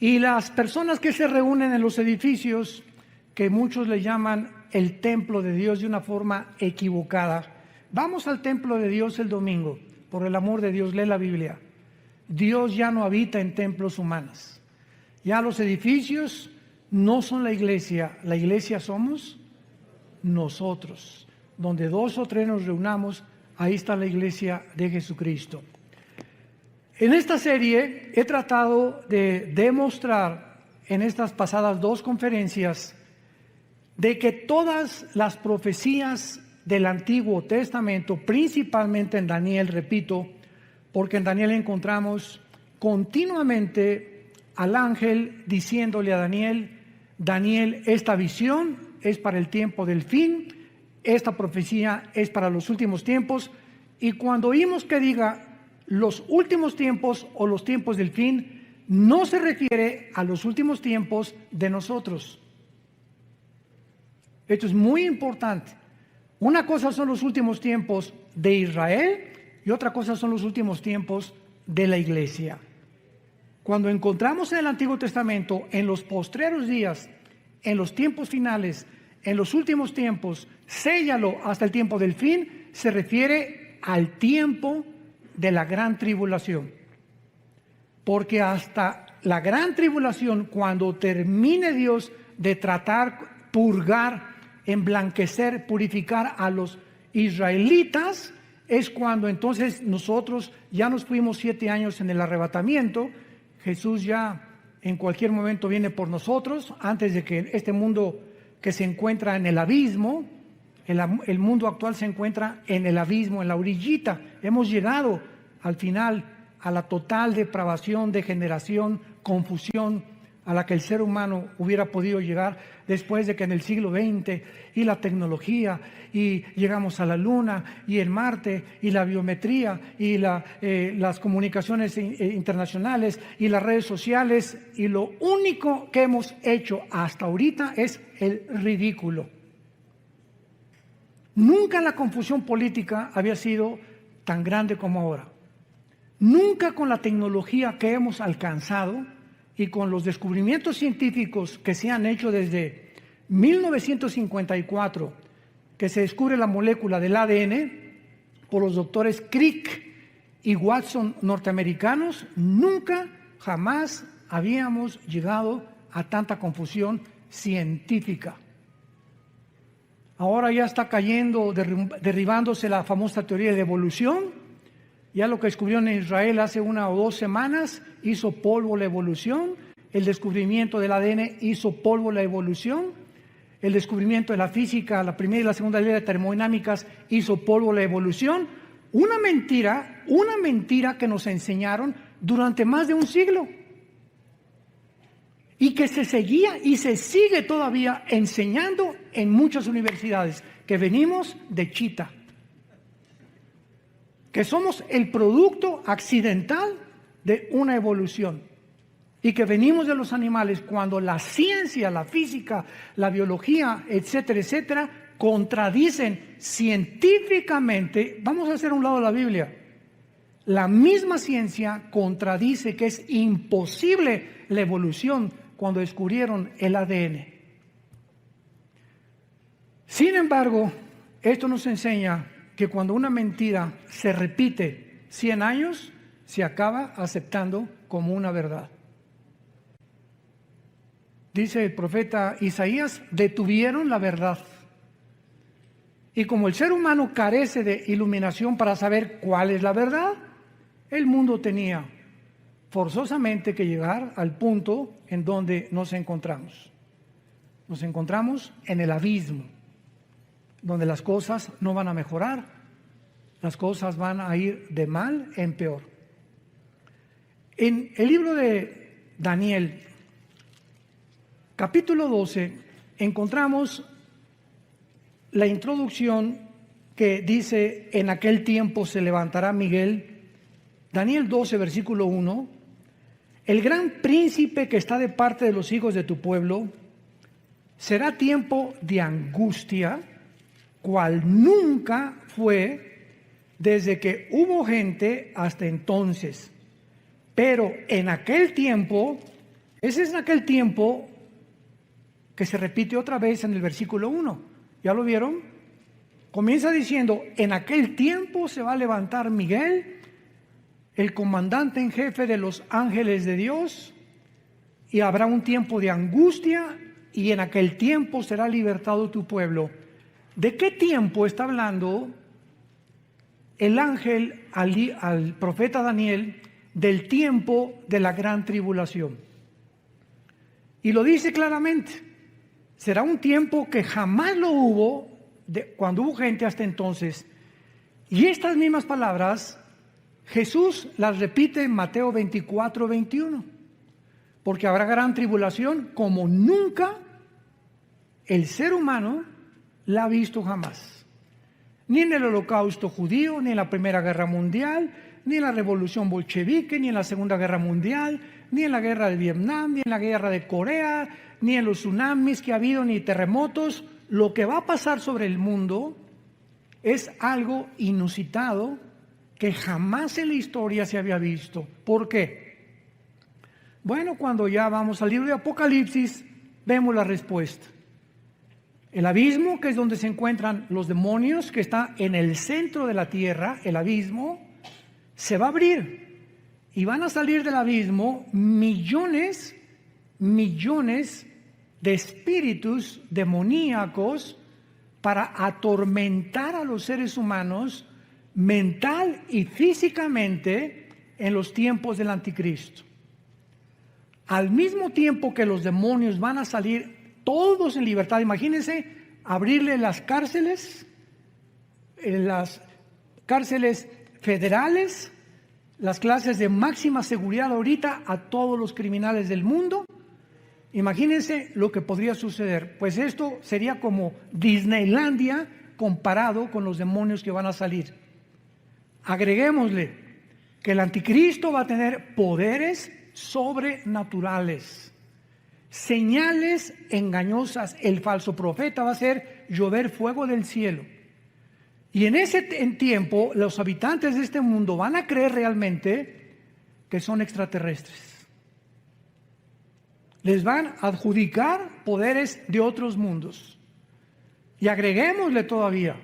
Y las personas que se reúnen en los edificios, que muchos le llaman el templo de Dios de una forma equivocada. Vamos al templo de Dios el domingo, por el amor de Dios, lee la Biblia. Dios ya no habita en templos humanos. Ya los edificios no son la iglesia somos nosotros. Donde 2 o 3 nos reunamos, ahí está la iglesia de Jesucristo. En esta serie he tratado de demostrar en estas pasadas 2 conferencias de que todas las profecías del Antiguo Testamento, principalmente en Daniel, repito, porque en Daniel encontramos continuamente al ángel diciéndole a Daniel, Daniel, esta visión es para el tiempo del fin, esta profecía es para los últimos tiempos, y cuando oímos que diga los últimos tiempos o los tiempos del fin, no se refiere a los últimos tiempos de nosotros. Esto es muy importante. Una cosa son los últimos tiempos de Israel y otra cosa son los últimos tiempos de la iglesia. Cuando encontramos en el Antiguo Testamento, en los postreros días, en los tiempos finales, en los últimos tiempos, séllalo hasta el tiempo del fin, se refiere al tiempo de la gran tribulación. Porque hasta la gran tribulación, cuando termine Dios de tratar, purgar, emblanquecer, purificar a los israelitas, es cuando entonces nosotros ya nos fuimos 7 años en el arrebatamiento. Jesús ya en cualquier momento viene por nosotros, antes de que este mundo que se encuentra en el abismo, el mundo actual se encuentra en el abismo, en la orillita. Hemos llegado al final a la total depravación, degeneración, confusión a la que el ser humano hubiera podido llegar después de que en el siglo XX y la tecnología y llegamos a la Luna y el Marte y la biometría y las comunicaciones internacionales y las redes sociales, y lo único que hemos hecho hasta ahorita es el ridículo. Nunca la confusión política había sido tan grande como ahora. Nunca con la tecnología que hemos alcanzado y con los descubrimientos científicos que se han hecho desde 1954, que se descubre la molécula del ADN por los doctores Crick y Watson norteamericanos, nunca, jamás habíamos llegado a tanta confusión científica. Ahora ya está cayendo, derribándose la famosa teoría de evolución. Ya lo que descubrieron en Israel hace 1 o 2 semanas hizo polvo la evolución. El descubrimiento del ADN hizo polvo la evolución. El descubrimiento de la física, la primera y la segunda ley de termodinámicas, hizo polvo la evolución. Una mentira que nos enseñaron durante más de un siglo. Y que se seguía y se sigue todavía enseñando en muchas universidades, que venimos de Chita, que somos el producto accidental de una evolución y que venimos de los animales, cuando la ciencia, la física, la biología, etcétera, etcétera, contradicen científicamente. Vamos a hacer a un lado la Biblia. La misma ciencia contradice que es imposible la evolución cuando descubrieron el ADN. Sin embargo, esto nos enseña que cuando una mentira se repite 100 años, se acaba aceptando como una verdad. Dice el profeta Isaías, detuvieron la verdad. Y como el ser humano carece de iluminación para saber cuál es la verdad, el mundo tenía forzosamente que llegar al punto en donde nos encontramos. Nos encontramos en el abismo, donde las cosas no van a mejorar, las cosas van a ir de mal en peor. En el libro de Daniel, capítulo 12, encontramos la introducción que dice, en aquel tiempo se levantará Miguel. Daniel 12, versículo 1, el gran príncipe que está de parte de los hijos de tu pueblo, será tiempo de angustia, cual nunca fue desde que hubo gente hasta entonces. Pero en aquel tiempo Ese es en aquel tiempo que se repite otra vez en el versículo 1. ¿Ya lo vieron? Comienza diciendo, en aquel tiempo se va a levantar Miguel, el comandante en jefe de los ángeles de Dios, y habrá un tiempo de angustia, y en aquel tiempo será libertado tu pueblo. ¿De qué tiempo está hablando el ángel al profeta Daniel? Del tiempo de la gran tribulación. Y lo dice claramente, será un tiempo que jamás lo hubo, cuando hubo gente hasta entonces. Y estas mismas palabras Jesús las repite en Mateo 24, 21. Porque habrá gran tribulación como nunca el ser humano la ha visto jamás. Ni en el Holocausto judío, ni en la Primera Guerra Mundial, ni en la Revolución Bolchevique, ni en la Segunda Guerra Mundial, ni en la Guerra de Vietnam, ni en la Guerra de Corea, ni en los tsunamis que ha habido, ni terremotos. Lo que va a pasar sobre el mundo es algo inusitado que jamás en la historia se había visto. ¿Por qué? Bueno, cuando ya vamos al libro de Apocalipsis, vemos la respuesta. El abismo, que es donde se encuentran los demonios, que está en el centro de la tierra, el abismo, se va a abrir. Y van a salir del abismo millones de espíritus demoníacos para atormentar a los seres humanos mental y físicamente en los tiempos del anticristo. Al mismo tiempo que los demonios van a salir todos en libertad, imagínense abrirle las cárceles federales, las clases de máxima seguridad ahorita a todos los criminales del mundo. Imagínense lo que podría suceder. Pues esto sería como Disneylandia comparado con los demonios que van a salir. Agreguémosle que el anticristo va a tener poderes sobrenaturales, señales engañosas. El falso profeta va a hacer llover fuego del cielo. Y en ese tiempo los habitantes de este mundo van a creer realmente que son extraterrestres. Les van a adjudicar poderes de otros mundos. Y agreguémosle todavía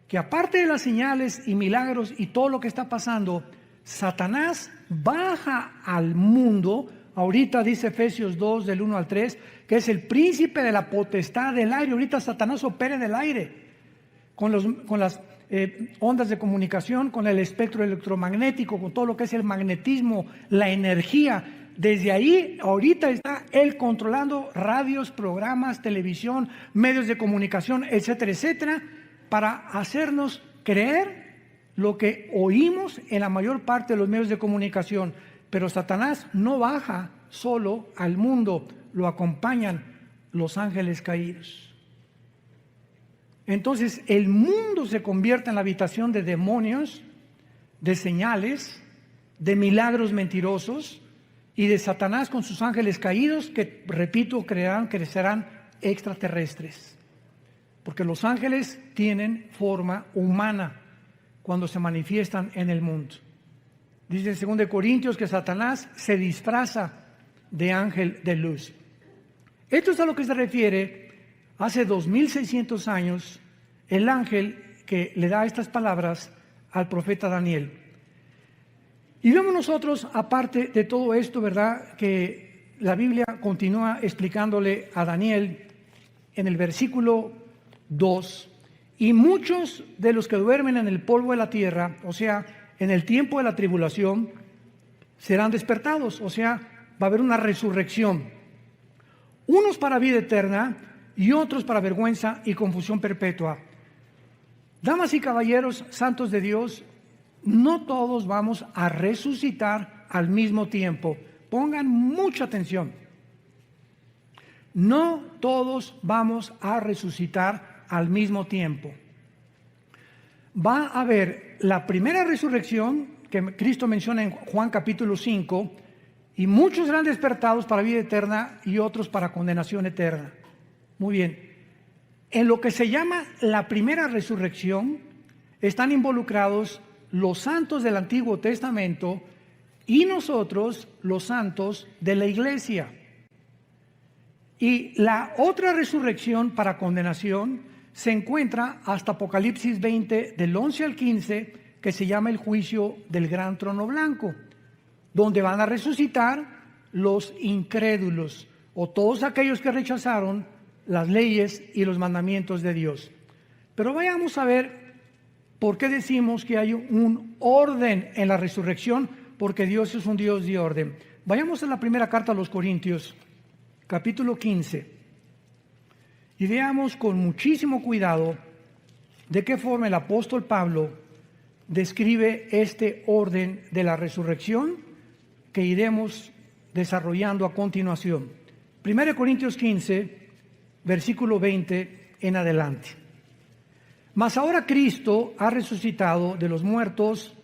que aparte de las señales y milagros y todo lo que está pasando, Satanás baja al mundo. Ahorita dice Efesios 2 del 1 al 3 que es el príncipe de la potestad del aire. Ahorita Satanás opera en el aire con las ondas de comunicación, con el espectro electromagnético, con todo lo que es el magnetismo, la energía. Desde ahí, ahorita está él controlando radios, programas, televisión, medios de comunicación, etcétera, etcétera, para hacernos creer lo que oímos en la mayor parte de los medios de comunicación. Pero Satanás no baja solo al mundo, lo acompañan los ángeles caídos. Entonces, el mundo se convierte en la habitación de demonios, de señales, de milagros mentirosos, y de Satanás con sus ángeles caídos que, repito, crecerán extraterrestres. Porque los ángeles tienen forma humana cuando se manifiestan en el mundo. Dice en 2 Corintios que Satanás se disfraza de ángel de luz. Esto es a lo que se refiere hace 2600 años el ángel que le da estas palabras al profeta Daniel. Y vemos nosotros, aparte de todo esto, ¿verdad?, que la Biblia continúa explicándole a Daniel en el versículo 2, y muchos de los que duermen en el polvo de la tierra, o sea, en el tiempo de la tribulación, serán despertados, o sea, va a haber una resurrección. Unos para vida eterna y otros para vergüenza y confusión perpetua. Damas y caballeros, santos de Dios, no todos vamos a resucitar al mismo tiempo. Pongan mucha atención. No todos vamos a resucitar al mismo tiempo. Va a haber la primera resurrección que Cristo menciona en Juan capítulo 5, y muchos serán despertados para vida eterna y otros para condenación eterna. Muy bien. En lo que se llama la primera resurrección están involucrados los santos del Antiguo Testamento y nosotros, los santos de la iglesia. Y la otra resurrección para condenación se encuentra hasta Apocalipsis 20, del 11 al 15, que se llama el juicio del gran trono blanco, donde van a resucitar los incrédulos o todos aquellos que rechazaron las leyes y los mandamientos de Dios. Pero vayamos a ver por qué decimos que hay un orden en la resurrección, porque Dios es un Dios de orden. Vayamos a la primera carta a los Corintios, capítulo 15, y veamos con muchísimo cuidado de qué forma el apóstol Pablo describe este orden de la resurrección que iremos desarrollando a continuación. 1 Corintios 15, versículo 20 en adelante. Mas ahora Cristo ha resucitado de los muertos,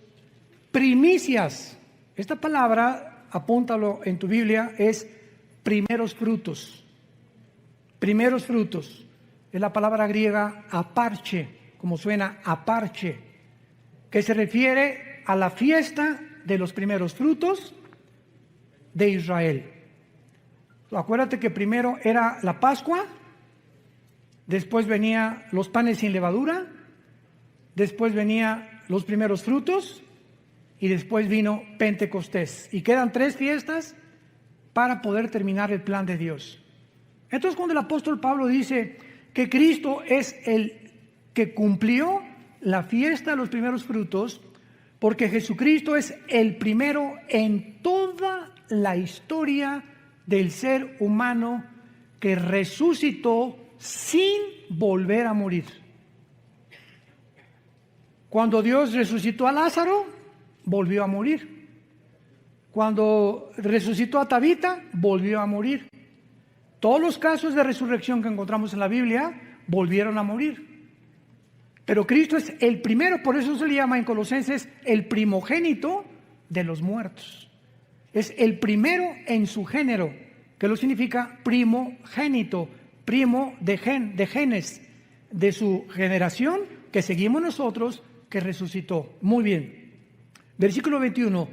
primicias. Esta palabra, apúntalo en tu Biblia, es primeros frutos. Primeros frutos. Es la palabra griega aparche, como suena aparche, que se refiere a la fiesta de los primeros frutos de Israel. Acuérdate que primero era la Pascua, después venía los panes sin levadura, después venía los primeros frutos y después vino Pentecostés. Y quedan 3 fiestas para poder terminar el plan de Dios. Entonces, cuando el apóstol Pablo dice que Cristo es el que cumplió la fiesta de los primeros frutos, porque Jesucristo es el primero en toda la historia del ser humano que resucitó sin volver a morir. Cuando Dios resucitó a Lázaro, volvió a morir. Cuando resucitó a Tabita, volvió a morir. Todos los casos de resurrección que encontramos en la Biblia volvieron a morir. Pero Cristo es el primero, por eso se le llama en Colosenses el primogénito de los muertos. Es el primero en su género, que lo significa primogénito, primo de genes, de su generación que seguimos nosotros, que resucitó. Muy bien. Versículo 21.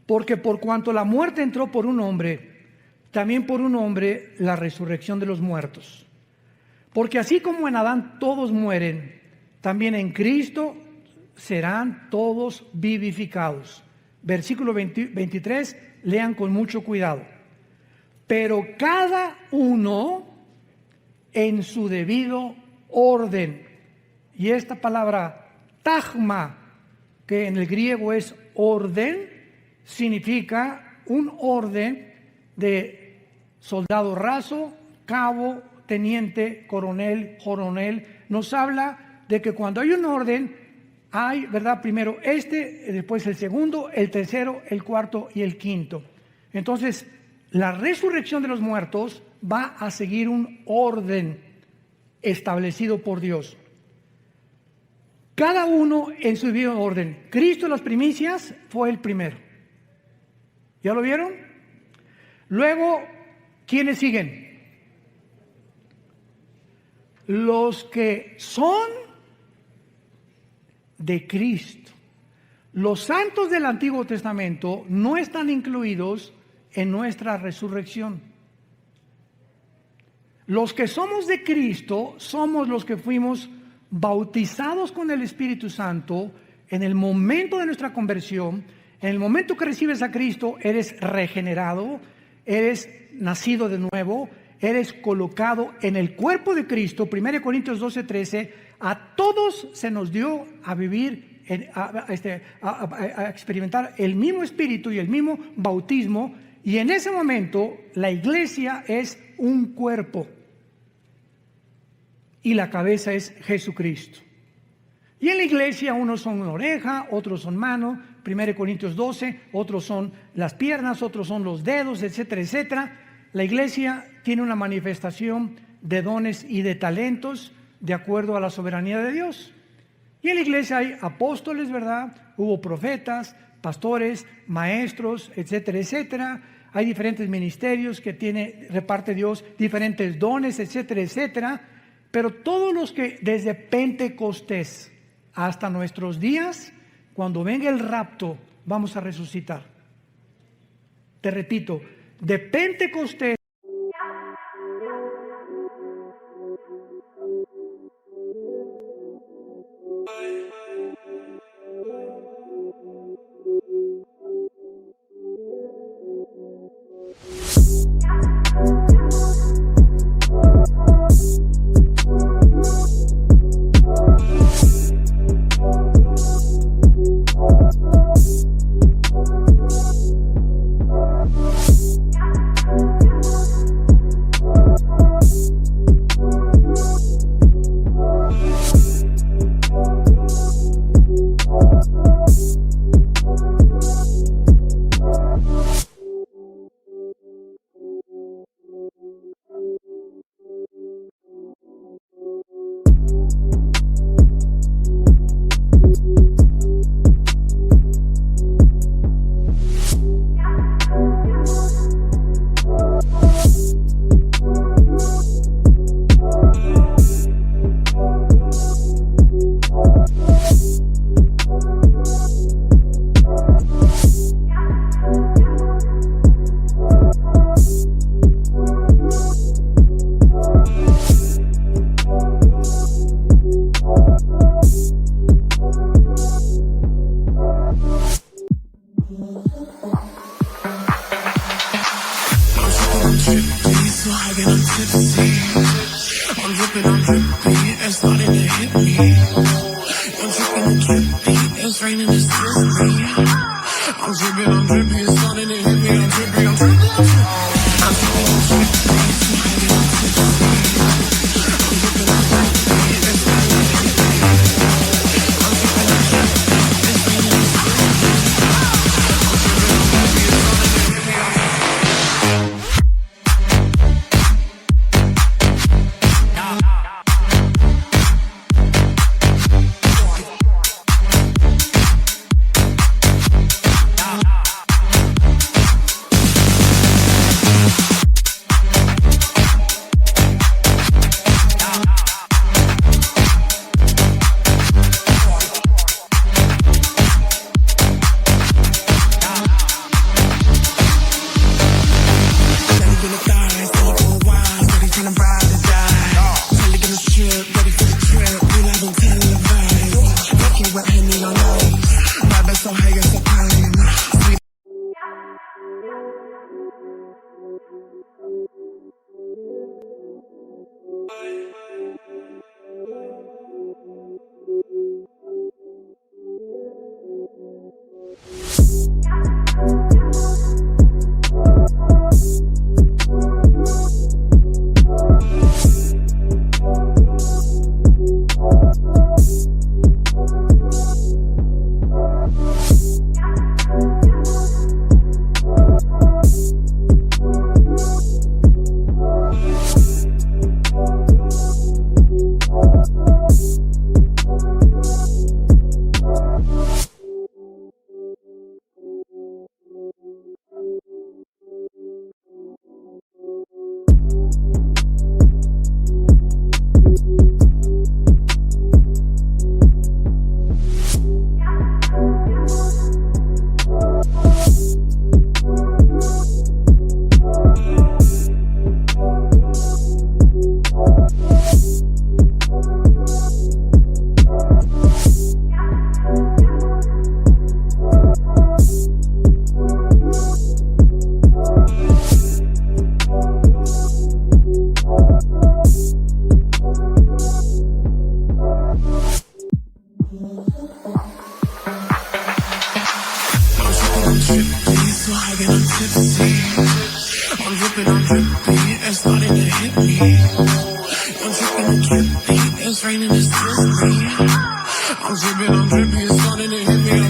Porque por cuanto la muerte entró por un hombre, también por un hombre la resurrección de los muertos. Porque así como en Adán todos mueren, también en Cristo serán todos vivificados. Versículo 23, lean con mucho cuidado. Pero cada uno en su debido orden. Y esta palabra tagma, que en el griego es orden, significa un orden de soldado raso, cabo, teniente, coronel, nos habla de que cuando hay un orden, hay, ¿verdad? Primero después el segundo, el tercero, el cuarto y el quinto. Entonces, la resurrección de los muertos va a seguir un orden establecido por Dios. Cada uno en su debido orden. Cristo, las primicias, fue el primero. ¿Ya lo vieron? Luego, ¿quiénes siguen? Los que son de Cristo. Los santos del Antiguo Testamento no están incluidos en nuestra resurrección. Los que somos de Cristo somos los que fuimos bautizados con el Espíritu Santo en el momento de nuestra conversión. En el momento que recibes a Cristo, eres regenerado, eres nacido de nuevo, eres colocado en el cuerpo de Cristo. 1 Corintios 12:13, a todos se nos dio a vivir, a experimentar el mismo Espíritu y el mismo bautismo, y en ese momento la iglesia es un cuerpo y la cabeza es Jesucristo. Y en la iglesia unos son una oreja, otros son mano, 1 Corintios 12, otros son las piernas, otros son los dedos, etcétera, etcétera. La iglesia tiene una manifestación de dones y de talentos de acuerdo a la soberanía de Dios. Y en la iglesia hay apóstoles, ¿verdad? Hubo profetas, pastores, maestros, etcétera, etcétera. Hay diferentes ministerios que reparte Dios, diferentes dones, etcétera, etcétera. Pero todos los que desde Pentecostés hasta nuestros días, cuando venga el rapto, vamos a resucitar. Te repito, de Pentecostés I'm trippy, so high and I'm tipsy. I'm drippy, it's starting to hit me. I'm drippy, it's raining, it's drippy. I'm drippy, it's starting to hit me. I'm drippy, I'm drippy. I'm trippy, so high and I'm tipsy. I'm drippy, it's starting to hit me. I'm drippy, it's raining, it's drippy. I'm drippy, it's starting to hit me.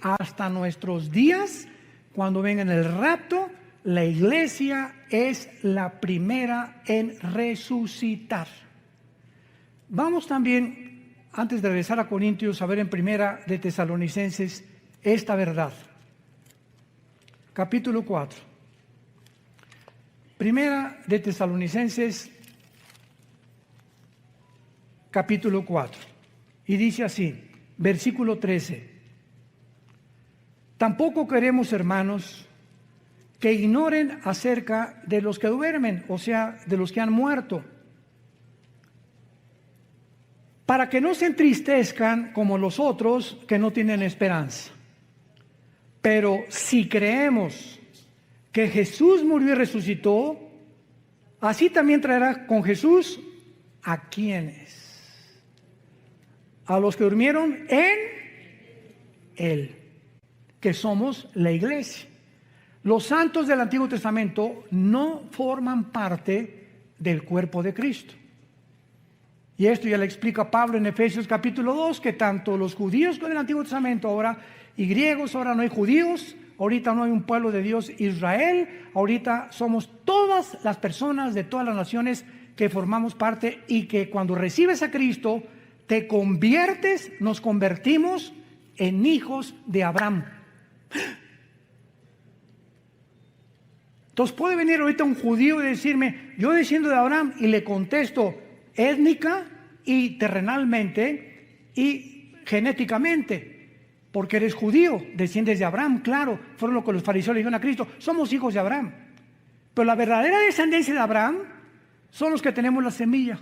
Hasta nuestros días, cuando venga el rapto, la iglesia es la primera en resucitar. Vamos también, antes de regresar a Corintios, a ver en Primera de Tesalonicenses esta verdad. Capítulo 4. Primera de Tesalonicenses, capítulo 4. Y dice así, versículo 13. Tampoco queremos, hermanos, que ignoren acerca de los que duermen, o sea, de los que han muerto, para que no se entristezcan como los otros que no tienen esperanza. Pero si creemos que Jesús murió y resucitó, así también traerá con Jesús ¿a quiénes? A los que durmieron en Él, que somos la iglesia. Los santos del Antiguo Testamento no forman parte del cuerpo de Cristo. Y esto ya le explica Pablo en Efesios capítulo 2, que tanto los judíos con el Antiguo Testamento ahora y griegos, ahora no hay judíos, ahorita no hay un pueblo de Dios Israel, ahorita somos todas las personas de todas las naciones que formamos parte, y que cuando recibes a Cristo te conviertes, nos convertimos en hijos de Abraham. Entonces puede venir ahorita un judío y decirme, yo desciendo de Abraham, y le contesto étnica y terrenalmente y genéticamente, porque eres judío, desciendes de Abraham, claro, fueron lo que los fariseos le dijeron a Cristo, somos hijos de Abraham. Pero la verdadera descendencia de Abraham son los que tenemos la semilla.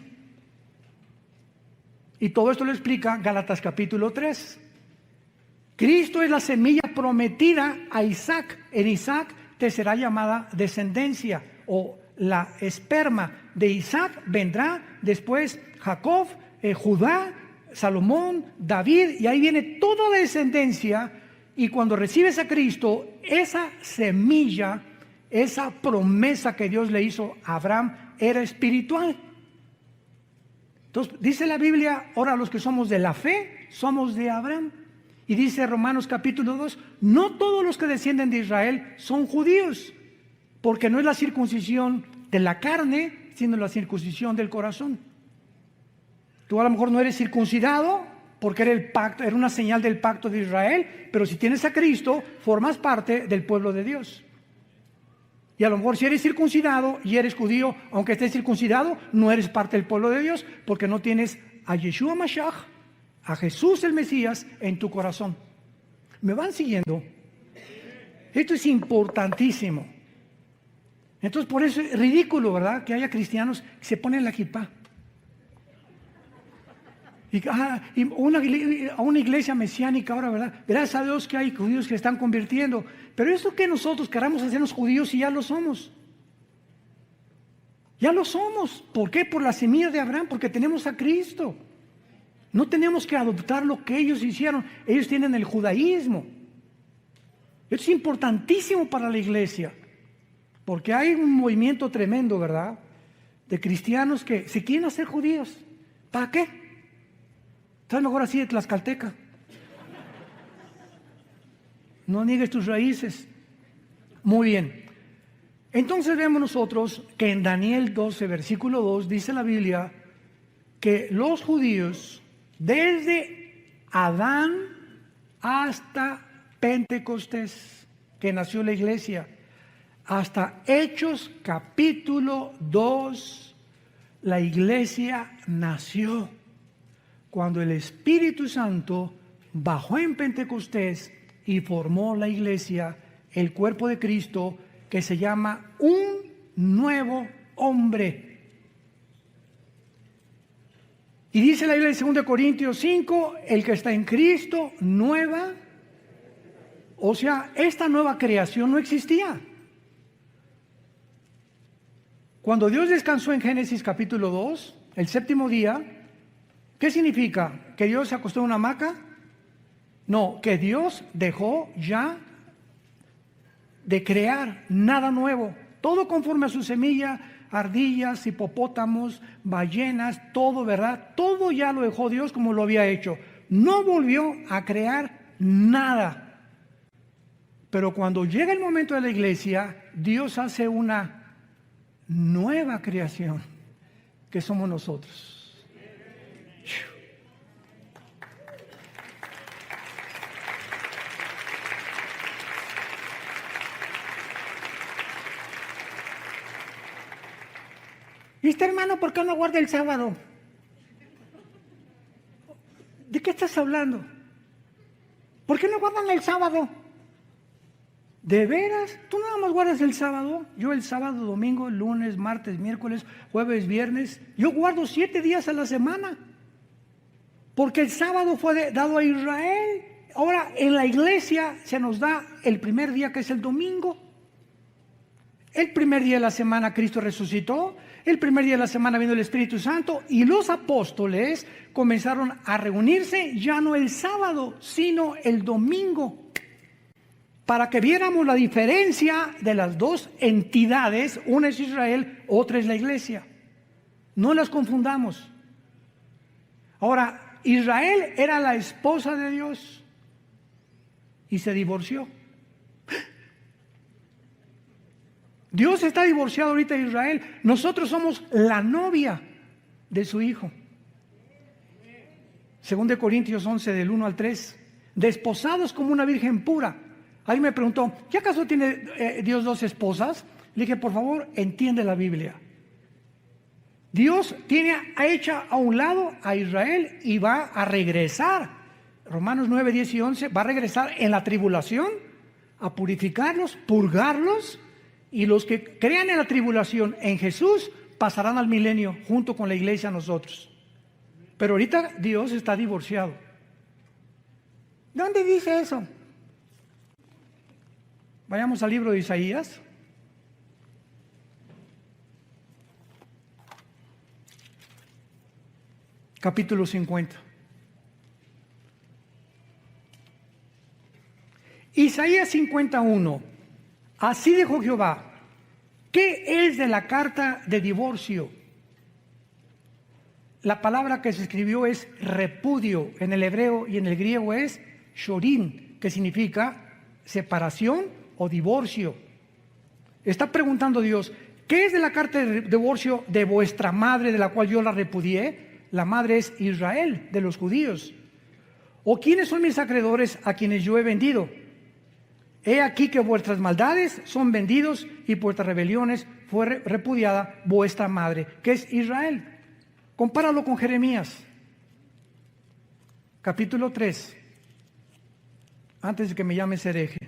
Y todo esto lo explica Gálatas capítulo 3. Cristo es la semilla prometida a Isaac. En Isaac te será llamada descendencia, o la esperma de Isaac vendrá después Jacob, Judá, Salomón, David, y ahí viene toda la descendencia. Y cuando recibes a Cristo, esa semilla, esa promesa que Dios le hizo a Abraham era espiritual. Entonces dice la Biblia, ahora los que somos de la fe, somos de Abraham. Y dice Romanos capítulo 2, no todos los que descienden de Israel son judíos, porque no es la circuncisión de la carne, sino la circuncisión del corazón. Tú a lo mejor no eres circuncidado porque era el pacto, era una señal del pacto de Israel, pero si tienes a Cristo, formas parte del pueblo de Dios. Y a lo mejor si eres circuncidado y eres judío, aunque estés circuncidado, no eres parte del pueblo de Dios, porque no tienes a Yeshua Mashiach, a Jesús el Mesías, en tu corazón. ¿Me van siguiendo? Esto es importantísimo. Entonces por eso es ridículo, ¿verdad?, que haya cristianos que se ponen la kipá. Y a una iglesia mesiánica ahora, ¿verdad? Gracias a Dios que hay judíos que se están convirtiendo. Pero eso que nosotros queramos hacernos judíos, y ya lo somos. Ya lo somos. ¿Por qué? Por la semilla de Abraham, porque tenemos a Cristo. No tenemos que adoptar lo que ellos hicieron. Ellos tienen el judaísmo. Esto es importantísimo para la iglesia, porque hay un movimiento tremendo, ¿verdad?, de cristianos que se quieren hacer judíos. ¿Para qué? Estás mejor así de tlaxcalteca. No niegues tus raíces. Muy bien. Entonces vemos nosotros que en Daniel 12, versículo 2, dice la Biblia que los judíos, desde Adán hasta Pentecostés, que nació la iglesia, hasta Hechos capítulo 2, la iglesia nació cuando el Espíritu Santo bajó en Pentecostés y formó la iglesia, el cuerpo de Cristo, que se llama un nuevo hombre. Y dice la Biblia en 2 Corintios 5, el que está en Cristo, nueva. O sea, esta nueva creación no existía. Cuando Dios descansó en Génesis capítulo 2, el séptimo día, ¿qué significa? ¿Que Dios se acostó en una hamaca? No, que Dios dejó ya de crear nada nuevo. Todo conforme a su semilla, ardillas, hipopótamos, ballenas, todo, ¿verdad? Todo ya lo dejó Dios como lo había hecho. No volvió a crear nada. Pero cuando llega el momento de la iglesia, Dios hace una nueva creación, que somos nosotros. ¿Y este hermano por qué no guarda el sábado? ¿De qué estás hablando? ¿Por qué no guardan el sábado? ¿De veras? ¿Tú nada más guardas el sábado? Yo el sábado, domingo, lunes, martes, miércoles, jueves, viernes. Yo guardo 7 días a la semana. Porque el sábado fue dado a Israel. Ahora en la iglesia se nos da el primer día, que es el domingo. El primer día de la semana Cristo resucitó. El primer día de la semana vino el Espíritu Santo. Y los apóstoles comenzaron a reunirse ya no el sábado, sino el domingo, para que viéramos la diferencia de las dos entidades. Una es Israel, otra es la iglesia. No las confundamos. Ahora, Israel era la esposa de Dios y se divorció. Dios está divorciado ahorita de Israel. Nosotros somos la novia de su hijo. 2 Corintios 11, del 1 al 3. Desposados como una virgen pura. Alguien me preguntó, ¿qué acaso tiene Dios dos esposas? Le dije, por favor, entiende la Biblia. Dios ha hecho a un lado a Israel y va a regresar. Romanos 9, 10 y 11 va a regresar en la tribulación a purificarlos, purgarlos, y los que crean en la tribulación en Jesús pasarán al milenio junto con la iglesia nosotros. Pero ahorita Dios está divorciado. ¿Dónde dice eso? Vayamos al libro de Isaías. Capítulo 50. Isaías 51. Así dijo Jehová: ¿qué es de la carta de divorcio? La palabra que se escribió es repudio en el hebreo, y en el griego es shorin, que significa separación o divorcio. Está preguntando Dios, ¿qué es de la carta de divorcio de vuestra madre, de la cual yo la repudié? La madre es Israel, de los judíos. ¿O quiénes son mis acreedores a quienes yo he vendido? He aquí que vuestras maldades son vendidos y por vuestras rebeliones fue repudiada vuestra madre, que es Israel. Compáralo con Jeremías, capítulo 3, antes de que me llames hereje.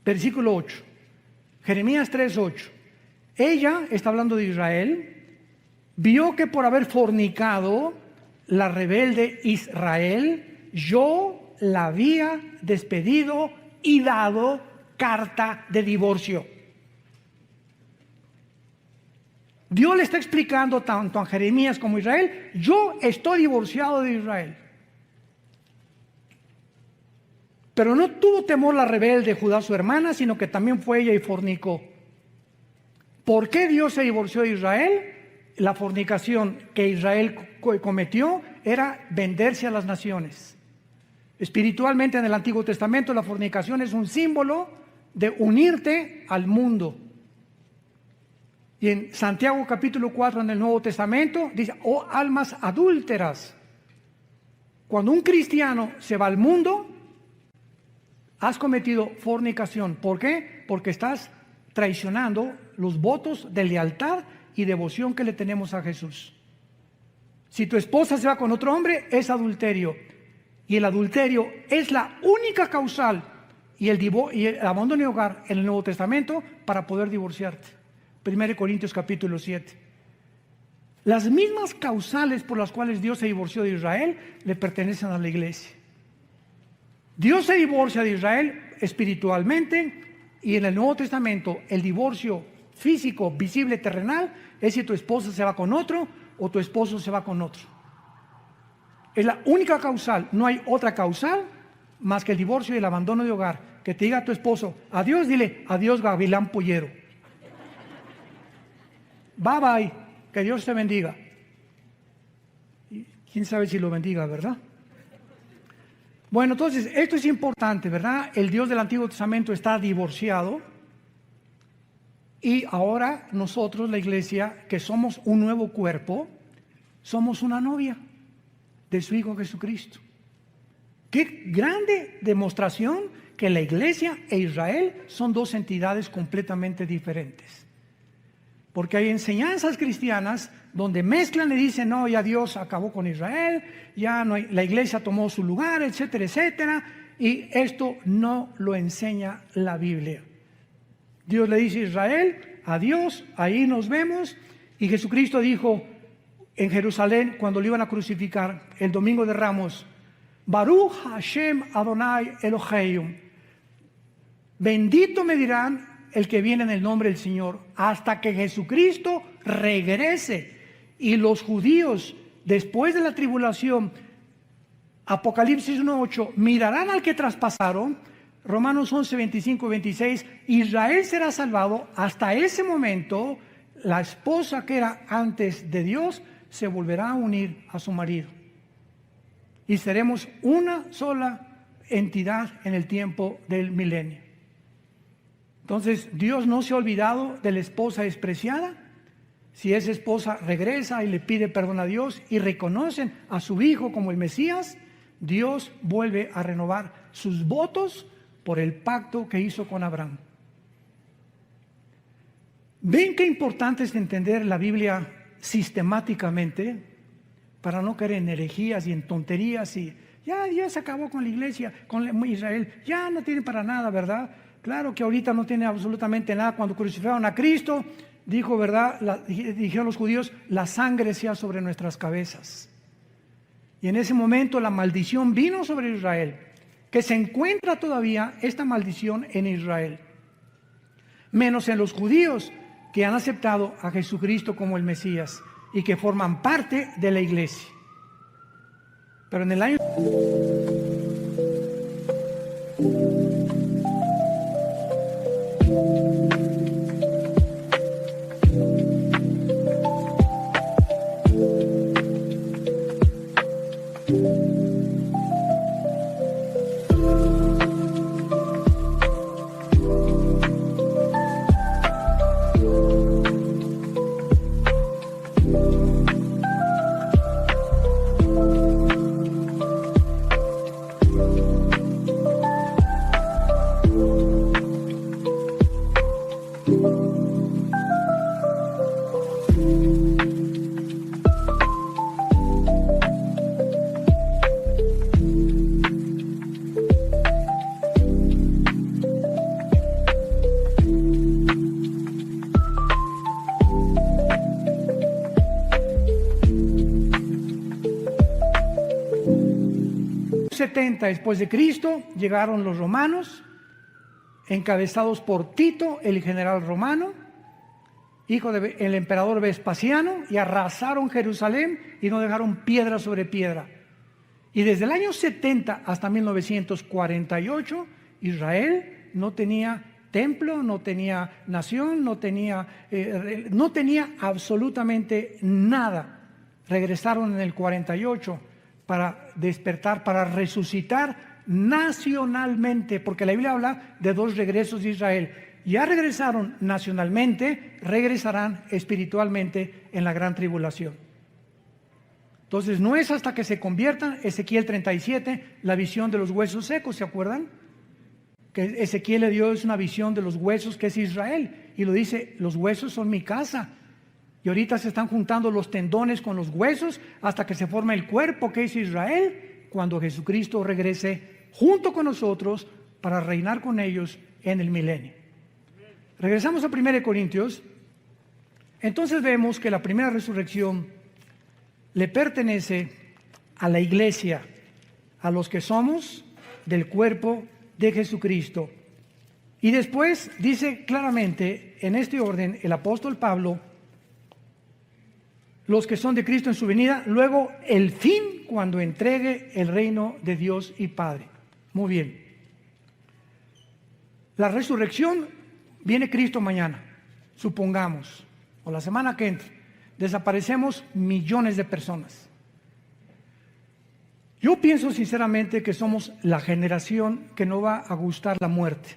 Versículo 8. Jeremías 3, 8. Ella, está hablando de Israel, vio que por haber fornicado la rebelde Israel, yo la había despedido y dado carta de divorcio. Dios le está explicando tanto a Jeremías como a Israel, yo estoy divorciado de Israel. Pero no tuvo temor la rebelde Judá, su hermana, sino que también fue ella y fornicó. ¿Por qué Dios se divorció de Israel? La fornicación que Israel cometió era venderse a las naciones. Espiritualmente, en el Antiguo Testamento, la fornicación es un símbolo de unirte al mundo. Y en Santiago capítulo 4 en el Nuevo Testamento dice, oh almas adúlteras. Cuando un cristiano se va al mundo, has cometido fornicación. ¿Por qué? Porque estás traicionando los votos de lealtad y devoción que le tenemos a Jesús. Si tu esposa se va con otro hombre, es adulterio. Y el adulterio es la única causal y el abandono de hogar en el Nuevo Testamento para poder divorciarte. 1 Corintios capítulo 7. Las mismas causales por las cuales Dios se divorció de Israel le pertenecen a la iglesia. Dios se divorcia de Israel espiritualmente, y en el Nuevo Testamento el divorcio físico, visible, terrenal, es si tu esposa se va con otro o tu esposo se va con otro. Es la única causal, no hay otra causal más que el divorcio y el abandono de hogar. Que te diga a tu esposo, adiós, dile, adiós gavilán pollero. Bye bye, que Dios te bendiga. Y quién sabe si lo bendiga, ¿verdad? Bueno, entonces, esto es importante, ¿verdad? El Dios del Antiguo Testamento está divorciado. Y ahora nosotros, la iglesia, que somos un nuevo cuerpo, somos una novia de su Hijo Jesucristo. Qué grande demostración que la iglesia e Israel son dos entidades completamente diferentes. Porque hay enseñanzas cristianas donde mezclan y dicen, no, ya Dios acabó con Israel, ya no hay, la iglesia tomó su lugar, etcétera, etcétera. Y esto no lo enseña la Biblia. Dios le dice a Israel, adiós, ahí nos vemos. Y Jesucristo dijo en Jerusalén, cuando lo iban a crucificar, el domingo de Ramos, Baruch Hashem Adonai Elohim. Bendito me dirán el que viene en el nombre del Señor, hasta que Jesucristo regrese. Y los judíos, después de la tribulación, Apocalipsis 1:8, mirarán al que traspasaron. Romanos 11, 25 y 26, Israel será salvado. Hasta ese momento, la esposa que era antes de Dios se volverá a unir a su marido. Y seremos una sola entidad en el tiempo del milenio. Entonces, Dios no se ha olvidado de la esposa despreciada. Si esa esposa regresa y le pide perdón a Dios y reconocen a su hijo como el Mesías, Dios vuelve a renovar sus votos por el pacto que hizo con Abraham. ¿Ven qué importante es entender la Biblia sistemáticamente para no caer en herejías y en tonterías y ya Dios acabó con la iglesia, con Israel, ya no tiene para nada, ¿verdad? Claro que ahorita no tiene absolutamente nada. Cuando crucificaron a Cristo, dijo, ¿verdad? Dijeron los judíos, la sangre sea sobre nuestras cabezas. Y en ese momento la maldición vino sobre Israel, que se encuentra todavía esta maldición en Israel, menos en los judíos que han aceptado a Jesucristo como el Mesías y que forman parte de la iglesia. Pero en el año 70 después de Cristo llegaron los romanos, encabezados por Tito, el general romano, hijo del emperador Vespasiano, y arrasaron Jerusalén y no dejaron piedra sobre piedra. Y desde el año 70 hasta 1948, Israel no tenía templo, no tenía nación, no tenía absolutamente nada. Regresaron en el 48 para despertar, para resucitar nacionalmente, porque la Biblia habla de dos regresos de Israel. Ya regresaron nacionalmente, regresarán espiritualmente en la gran tribulación. Entonces no es hasta que se conviertan, Ezequiel 37, la visión de los huesos secos, ¿se acuerdan? Que Ezequiel le dio una visión de los huesos, que es Israel, y lo dice, los huesos son mi casa. Y ahorita se están juntando los tendones con los huesos hasta que se forma el cuerpo, que es Israel, cuando Jesucristo regrese junto con nosotros para reinar con ellos en el milenio. Regresamos a 1 Corintios. Entonces vemos que la primera resurrección le pertenece a la iglesia, a los que somos del cuerpo de Jesucristo. Y después dice claramente, en este orden, el apóstol Pablo, los que son de Cristo en su venida, luego el fin cuando entregue el reino de Dios y Padre. Muy bien. La resurrección, viene Cristo mañana, supongamos, o la semana que entra, desaparecemos millones de personas. Yo pienso sinceramente que somos la generación que no va a gustar la muerte,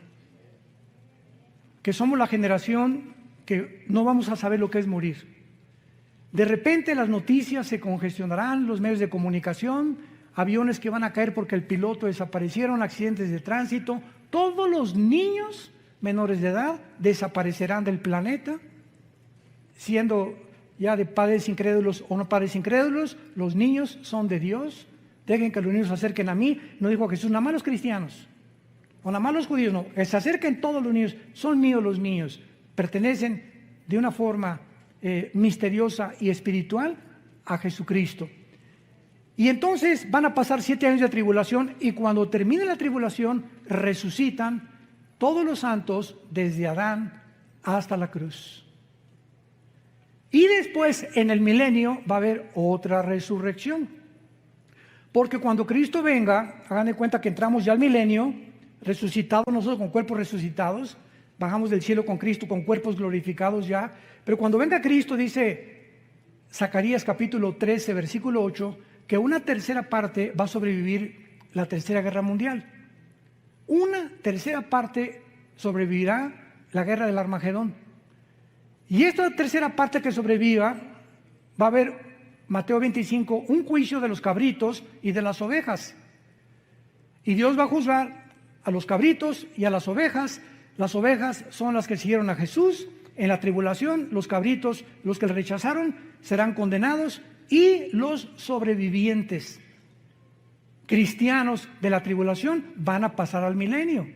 que somos la generación que no vamos a saber lo que es morir. De repente las noticias se congestionarán, los medios de comunicación, aviones que van a caer porque el piloto desaparecieron, accidentes de tránsito. Todos los niños menores de edad desaparecerán del planeta, siendo ya de padres incrédulos o no padres incrédulos. Los niños son de Dios. Dejen que los niños se acerquen a mí. No dijo Jesús, nada más los cristianos o nada más los judíos, no. Que se acerquen todos los niños. Son míos los niños. Pertenecen de una forma misteriosa y espiritual a Jesucristo. Y entonces van a pasar 7 años de tribulación, y cuando termine la tribulación resucitan todos los santos desde Adán hasta la cruz. Y después en el milenio va a haber otra resurrección, porque cuando Cristo venga, hagan de cuenta que entramos ya al milenio, resucitados nosotros con cuerpos resucitados, bajamos del cielo con Cristo con cuerpos glorificados ya, pero cuando venga Cristo, dice Zacarías capítulo 13, versículo 8, que una tercera parte va a sobrevivir la tercera guerra mundial. Una tercera parte sobrevivirá la guerra del Armagedón. Y esta tercera parte que sobreviva, va a haber, Mateo 25, un juicio de los cabritos y de las ovejas. Y Dios va a juzgar a los cabritos y a las ovejas. Las ovejas son las que siguieron a Jesús en la tribulación. Los cabritos, los que le rechazaron, serán condenados. Y los sobrevivientes cristianos de la tribulación van a pasar al milenio.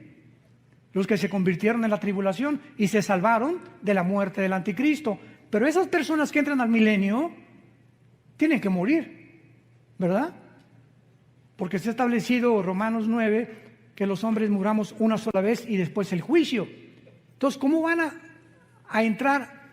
Los que se convirtieron en la tribulación y se salvaron de la muerte del anticristo. Pero esas personas que entran al milenio tienen que morir, ¿verdad? Porque se ha establecido Romanos 9 que los hombres muramos una sola vez y después el juicio. Entonces, ¿cómo van a entrar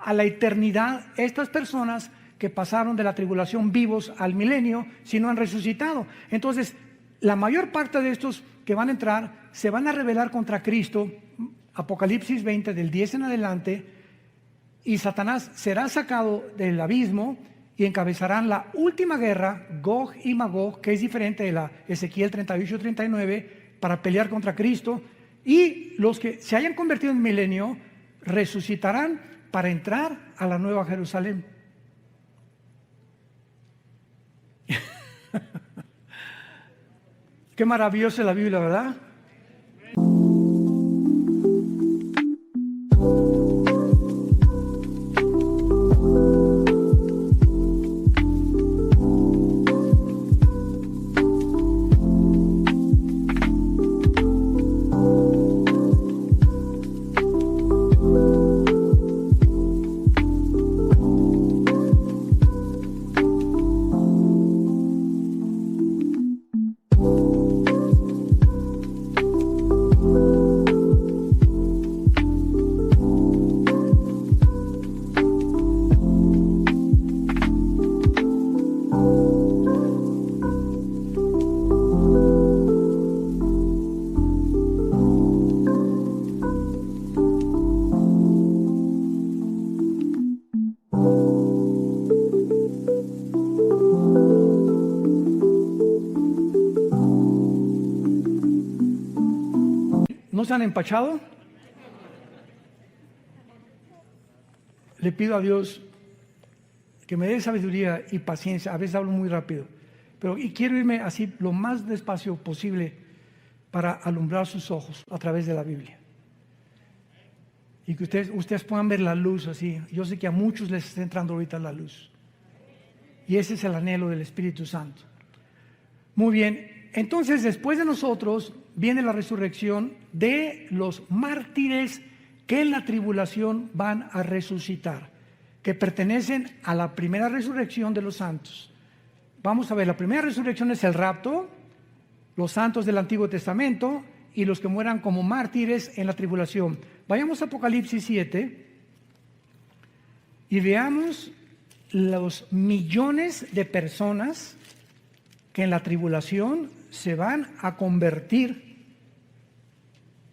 a la eternidad estas personas que pasaron de la tribulación vivos al milenio si no han resucitado? Entonces, la mayor parte de estos que van a entrar se van a rebelar contra Cristo, Apocalipsis 20 del 10 en adelante, y Satanás será sacado del abismo y encabezarán la última guerra, Gog y Magog, que es diferente de la Ezequiel 38-39, para pelear contra Cristo. Y los que se hayan convertido en milenio resucitarán para entrar a la nueva Jerusalén. Qué maravillosa es la Biblia, ¿verdad? ¿No se han empachado? Le pido a Dios que me dé sabiduría y paciencia. A veces hablo muy rápido, pero quiero irme así lo más despacio posible para alumbrar sus ojos a través de la Biblia. Y que ustedes puedan ver la luz así. Yo sé que a muchos les está entrando ahorita la luz. Y ese es el anhelo del Espíritu Santo. Muy bien. Entonces, después de nosotros viene la resurrección de los mártires que en la tribulación van a resucitar, que pertenecen a la primera resurrección de los santos. Vamos a ver, la primera resurrección es el rapto, los santos del Antiguo Testamento y los que mueran como mártires en la tribulación. Vayamos a Apocalipsis 7 y veamos los millones de personas que en la tribulación se van a convertir,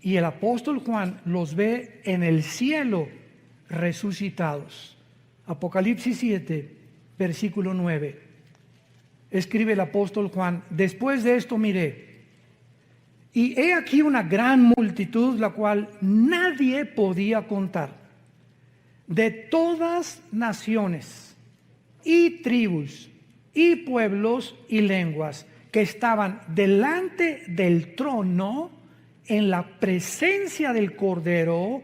y el apóstol Juan los ve en el cielo resucitados. Apocalipsis 7, versículo 9. Escribe el apóstol Juan: después de esto miré, y he aquí una gran multitud, la cual nadie podía contar, de todas naciones y tribus y pueblos y lenguas, que estaban delante del trono en la presencia del Cordero,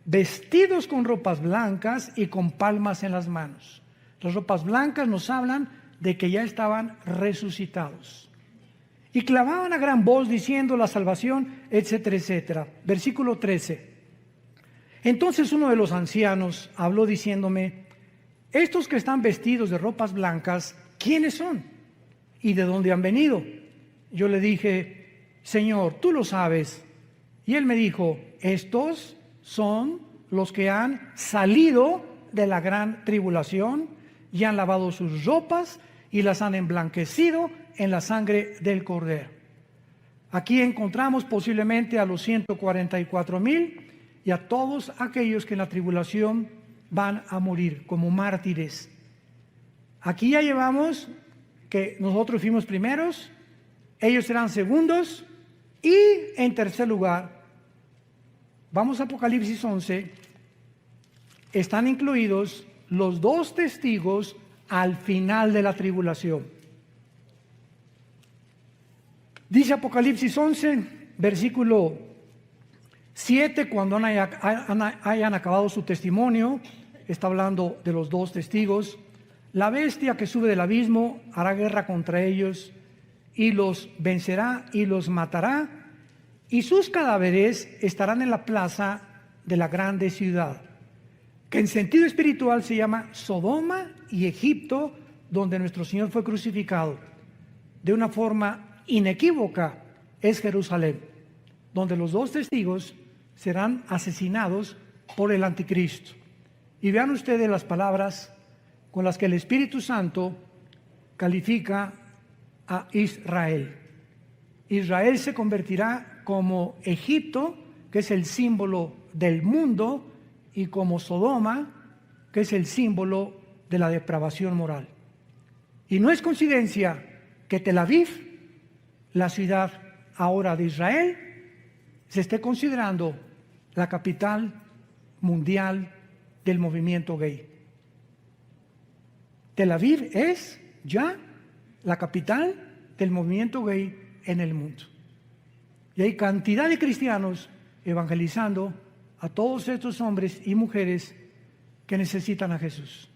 vestidos con ropas blancas y con palmas en las manos. Las ropas blancas nos hablan de que ya estaban resucitados. Y clamaban a gran voz diciendo: la salvación, etcétera, etcétera. Versículo 13. Entonces uno de los ancianos habló diciéndome: estos que están vestidos de ropas blancas, ¿quiénes son? ¿Y de dónde han venido? Yo le dije: Señor, tú lo sabes. Y él me dijo: estos son los que han salido de la gran tribulación y han lavado sus ropas y las han emblanquecido en la sangre del Cordero. Aquí encontramos posiblemente a los 144,000 y a todos aquellos que en la tribulación van a morir como mártires. Aquí ya llevamos que nosotros fuimos primeros, ellos serán segundos y en tercer lugar, vamos a Apocalipsis 11, están incluidos los 2 testigos al final de la tribulación. Dice Apocalipsis 11, versículo 7, cuando hayan acabado su testimonio, está hablando de los 2 testigos. La bestia que sube del abismo hará guerra contra ellos y los vencerá y los matará, y sus cadáveres estarán en la plaza de la grande ciudad, que en sentido espiritual se llama Sodoma y Egipto, donde nuestro Señor fue crucificado. De una forma inequívoca es Jerusalén, donde los 2 testigos serán asesinados por el anticristo. Y vean ustedes las palabras con las que el Espíritu Santo califica a Israel. Israel se convertirá como Egipto, que es el símbolo del mundo, y como Sodoma, que es el símbolo de la depravación moral. Y no es coincidencia que Tel Aviv, la ciudad ahora de Israel, se esté considerando la capital mundial del movimiento gay. Tel Aviv es ya la capital del movimiento gay en el mundo. Y hay cantidad de cristianos evangelizando a todos estos hombres y mujeres que necesitan a Jesús.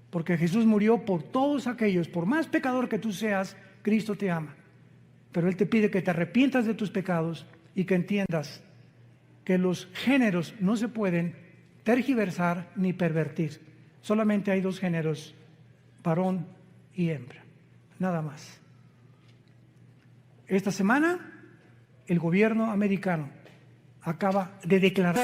Porque Jesús murió por todos aquellos, por más pecador que tú seas, Cristo te ama. Pero Él te pide que te arrepientas de tus pecados y que entiendas que los géneros no se pueden tergiversar ni pervertir. Solamente hay 2 géneros, varón y hembra, nada más. Esta semana, el gobierno americano acaba de declarar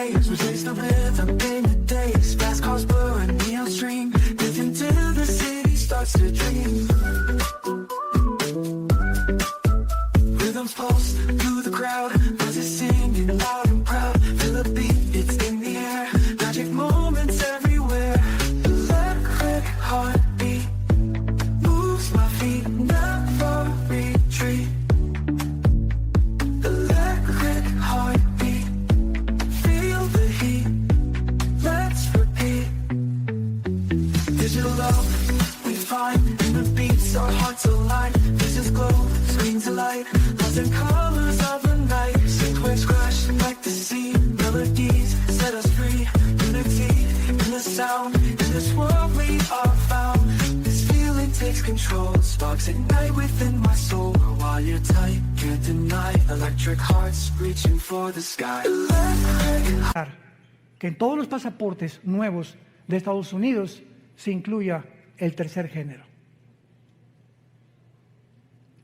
que en todos los pasaportes nuevos de Estados Unidos se incluya el tercer género.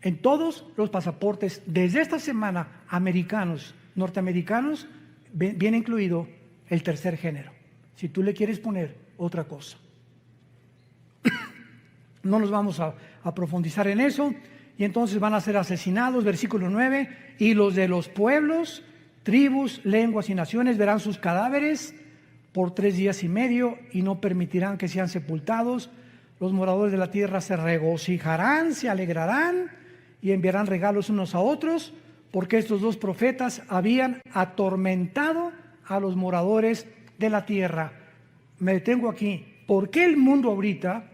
En todos los pasaportes, desde esta semana, americanos, norteamericanos, viene incluido el tercer género. Si tú le quieres poner otra cosa. No nos vamos a profundizar en eso. Y entonces van a ser asesinados, versículo 9, y los de los pueblos, tribus, lenguas y naciones verán sus cadáveres por 3 días y medio y no permitirán que sean sepultados. Los moradores de la tierra se regocijarán, se alegrarán y enviarán regalos unos a otros, porque estos 2 profetas habían atormentado a los moradores de la tierra. Me detengo aquí. ¿Por qué el mundo ahorita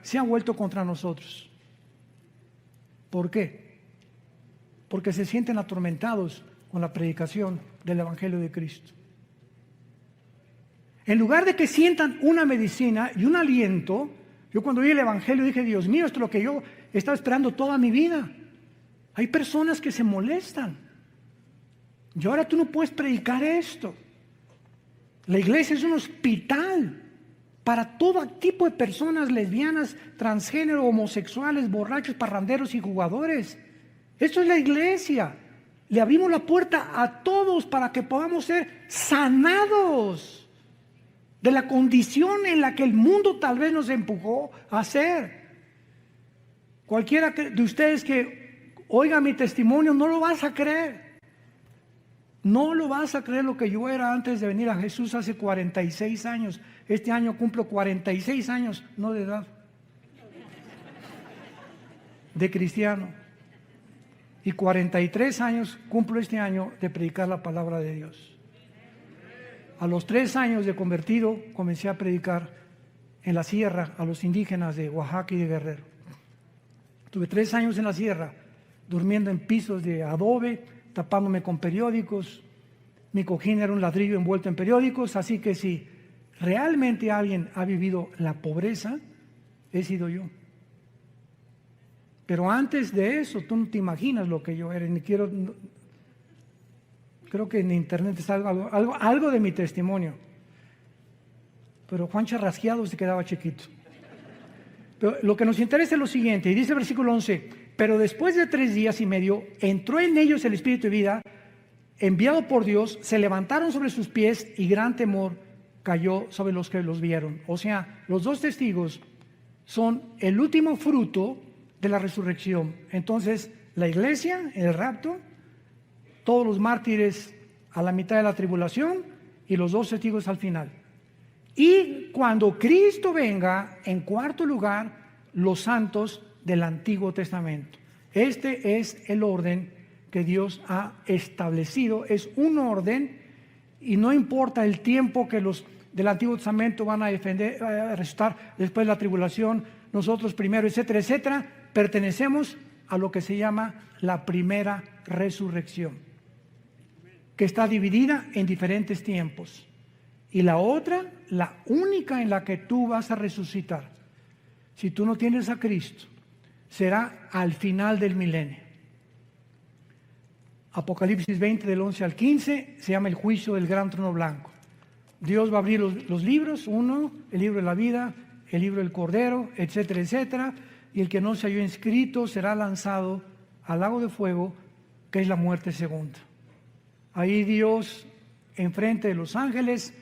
se ha vuelto contra nosotros? ¿Por qué? Porque se sienten atormentados con la predicación del Evangelio de Cristo. En lugar de que sientan una medicina y un aliento, yo cuando vi el Evangelio dije, Dios mío, esto es lo que yo estaba esperando toda mi vida. Hay personas que se molestan. Y ahora tú no puedes predicar esto. La iglesia es un hospital para todo tipo de personas, lesbianas, transgénero, homosexuales, borrachos, parranderos y jugadores. Esto es la iglesia. Le abrimos la puerta a todos para que podamos ser sanados de la condición en la que el mundo tal vez nos empujó a ser. Cualquiera de ustedes que oiga mi testimonio no lo vas a creer. No lo vas a creer lo que yo era antes de venir a Jesús hace 46 años. Este año cumplo 46 años, no de edad, de cristiano. Y 43 años cumplo este año de predicar la palabra de Dios. A los 3 años de convertido comencé a predicar en la sierra a los indígenas de Oaxaca y de Guerrero. Tuve 3 años en la sierra, durmiendo en pisos de adobe, tapándome con periódicos. Mi cojín era un ladrillo envuelto en periódicos, así que si realmente alguien ha vivido la pobreza, he sido yo. Pero antes de eso, tú no te imaginas lo que yo era, ni quiero... Creo que en internet está algo de mi testimonio. Pero Juan Charrasqueado se quedaba chiquito. Pero lo que nos interesa es lo siguiente, y dice el versículo 11, pero después de 3 días y medio, entró en ellos el Espíritu de vida, enviado por Dios, se levantaron sobre sus pies y gran temor cayó sobre los que los vieron. O sea, los 2 testigos son el último fruto de la resurrección. Entonces, la iglesia, el rapto, todos los mártires a la mitad de la tribulación y los 2 testigos al final. Y cuando Cristo venga, en cuarto lugar, los santos del Antiguo Testamento. Este es el orden que Dios ha establecido. Es un orden y no importa el tiempo que los del Antiguo Testamento van a resucitar después de la tribulación, nosotros primero, etcétera, etcétera, pertenecemos a lo que se llama la primera resurrección, que está dividida en diferentes tiempos. Y la otra, la única en la que tú vas a resucitar, si tú no tienes a Cristo, será al final del milenio. Apocalipsis 20 del 11 al 15 se llama el juicio del gran trono blanco. Dios va a abrir los libros, uno, el libro de la vida, el libro del Cordero, etcétera, etcétera, y el que no se halló inscrito será lanzado al lago de fuego, que es la muerte segunda. Ahí Dios, enfrente de los ángeles,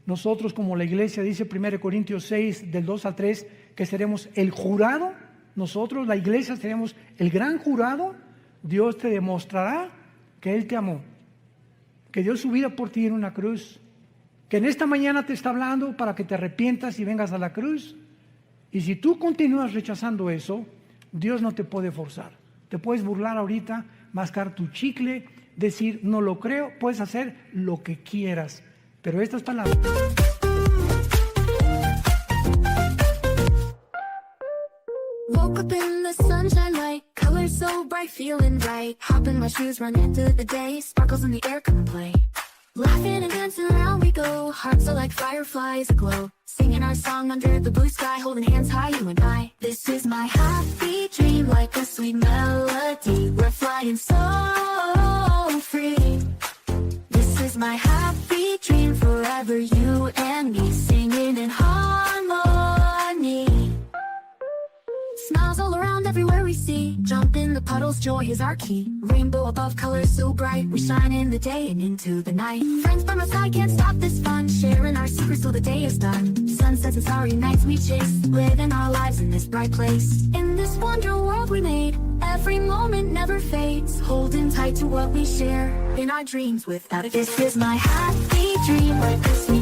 nosotros como la iglesia, dice 1 Corintios 6 del 2 al 3, que seremos el jurado, nosotros la iglesia seremos el gran jurado. Dios te demostrará que Él te amó, que dio su vida por ti en una cruz, que en esta mañana te está hablando para que te arrepientas y vengas a la cruz. Y si tú continúas rechazando eso, Dios no te puede forzar. Te puedes burlar ahorita, mascar tu chicle, decir no lo creo, puedes hacer lo que quieras, pero estas palabras... Woke up in the sunshine light, colors so bright, feeling right. Hop in my shoes, run into the day, sparkles in the air, come play. Laughing and dancing around we go, hearts are like fireflies aglow. Singing our song under the blue sky, holding hands high, you and I. This is my happy dream, like a sweet melody. We're flying so free. This is my happy dream, forever you and me, singing in harmony. Smiles all around everywhere we see. Jump in the puddles, joy is our key. Rainbow above, colors so bright. We shine in the day and into the night. Friends by my side, can't stop this fun. Sharing our secrets till the day is done. Sunsets and starry nights we chase. Living our lives in this bright place. In this wonder world we made. Every moment never fades. Holding tight to what we share. In our dreams without it. This is my happy dream. Like this we...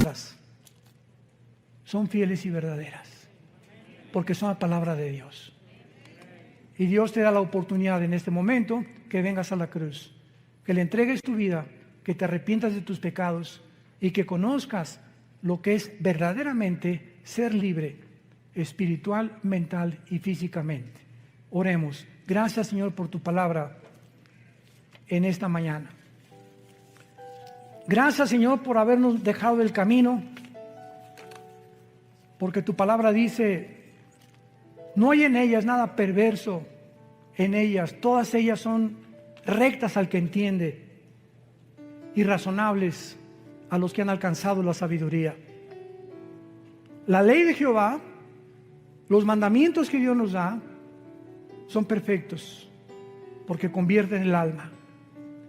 Son fieles y verdaderas, porque son la palabra de Dios. Y Dios te da la oportunidad en este momento que vengas a la cruz, que le entregues tu vida, que te arrepientas de tus pecados y que conozcas lo que es verdaderamente ser libre, espiritual, mental y físicamente. Oremos. Gracias, Señor, por tu palabra en esta mañana. Gracias, Señor, por habernos dejado del camino, porque tu palabra dice: no hay en ellas nada perverso, en ellas, todas ellas son rectas al que entiende y razonables a los que han alcanzado la sabiduría. La ley de Jehová, los mandamientos que Dios nos da, son perfectos porque convierten el alma.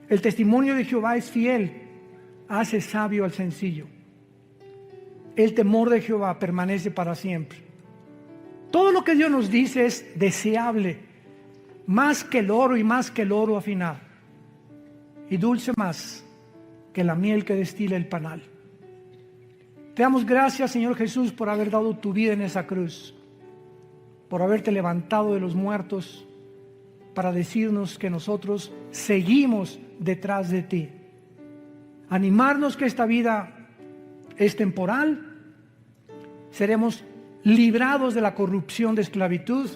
El testimonio de Jehová es fiel, hace sabio al sencillo. El temor de Jehová permanece para siempre. Todo lo que Dios nos dice es deseable, más que el oro y más que el oro afinado, y dulce más que la miel que destila el panal. Te damos gracias, Señor Jesús, por haber dado tu vida en esa cruz, por haberte levantado de los muertos para decirnos que nosotros seguimos detrás de ti. Animarnos que esta vida es temporal, seremos librados de la corrupción de esclavitud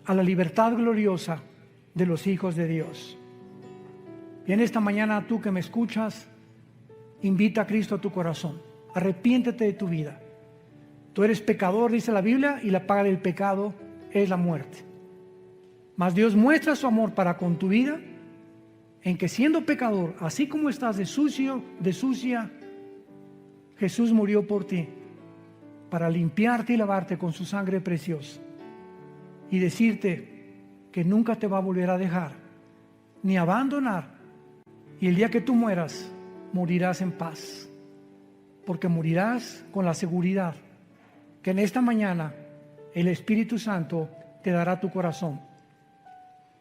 a la libertad gloriosa de los hijos de Dios. Y en esta mañana, tú que me escuchas, invita a Cristo a tu corazón. Arrepiéntete de tu vida. Tú eres pecador, dice la Biblia, y la paga del pecado es la muerte. Mas Dios muestra su amor para con tu vida en que, siendo pecador, así como estás de sucio, de sucia, Jesús murió por ti para limpiarte y lavarte con su sangre preciosa y decirte que nunca te va a volver a dejar ni abandonar, y el día que tú mueras morirás en paz, porque morirás con la seguridad que en esta mañana el Espíritu Santo te dará tu corazón.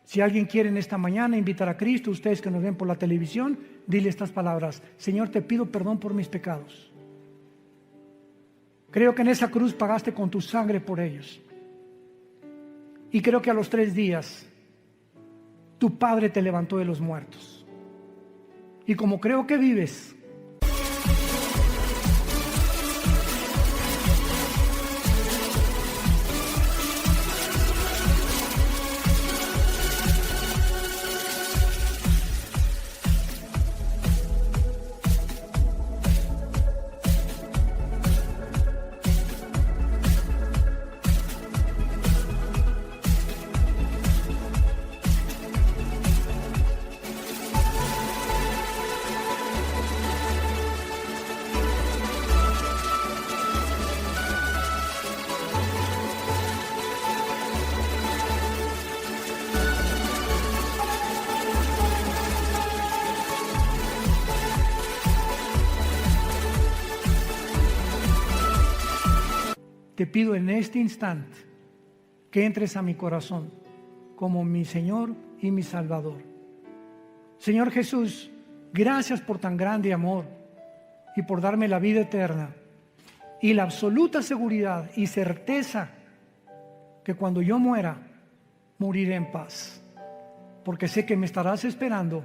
Si alguien quiere en esta mañana invitar a Cristo, ustedes que nos ven por la televisión, dile estas palabras: Señor, te pido perdón por mis pecados. Creo que en esa cruz pagaste con tu sangre por ellos. Y creo que a los 3 días tu Padre te levantó de los muertos. Y como creo que vives, te pido en este instante que entres a mi corazón como mi Señor y mi Salvador. Señor Jesús, gracias por tan grande amor y por darme la vida eterna y la absoluta seguridad y certeza que cuando yo muera, moriré en paz, porque sé que me estarás esperando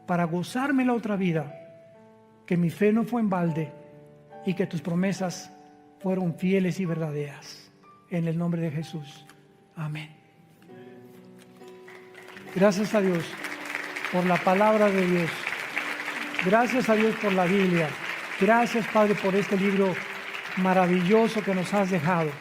para gozarme la otra vida, que mi fe no fue en balde y que tus promesas fueron fieles y verdaderas. En el nombre de Jesús. Amén. Gracias a Dios por la palabra de Dios. Gracias a Dios por la Biblia. Gracias, Padre, por este libro maravilloso que nos has dejado.